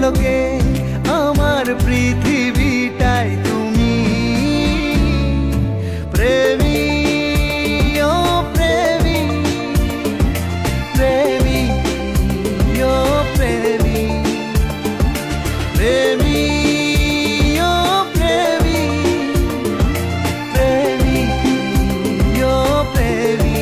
আলোকে আমার পৃথিবীটাই তুমি। প্রেমী ও প্রেমী, প্রেমী ও প্রেমী, প্রেমী ও প্রেমী, প্রেমী ও প্রেমী।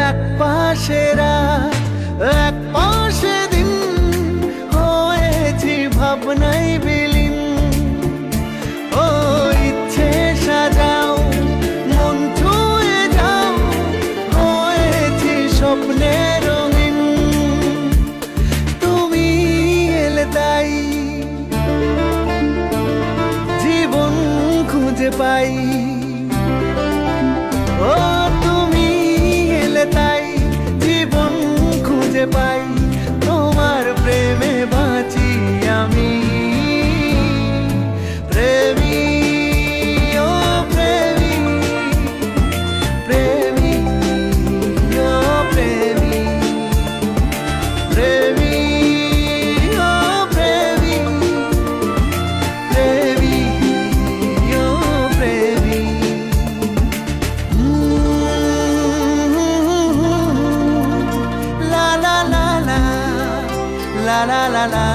এক পাশে রাত, এক পাশে দিন, হয়েছি ভাবনাই বিলীন। ও ইচ্ছে সাজাও, মন ছুঁয়ে যাও, হয়েছি স্বপ্নে রঙিন। তুমি এলে তাই জীবন খুঁজে পাই। ও তুমি এলে তাই জীবন খুঁজে পাই। তোমার প্রেমে বাঁচি আমি। প্রেমী ও প্রেমী, প্রেমী ও প্রেমী, প্রেমী ও প্রেমী, প্রেমী ও প্রেমী। লা লা লা লা লা লা লা লা,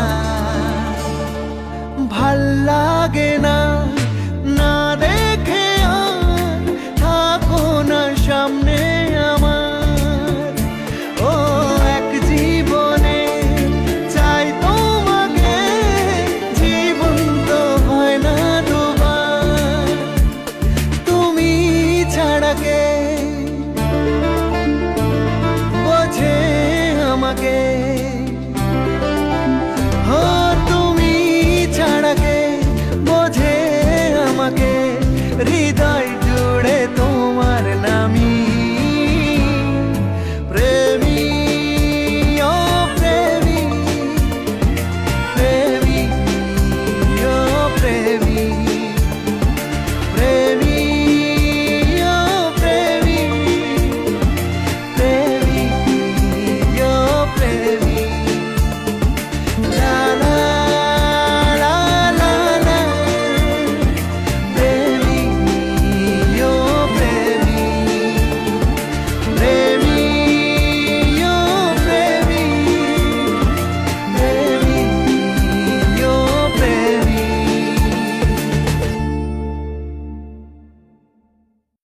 ভাল লাগে না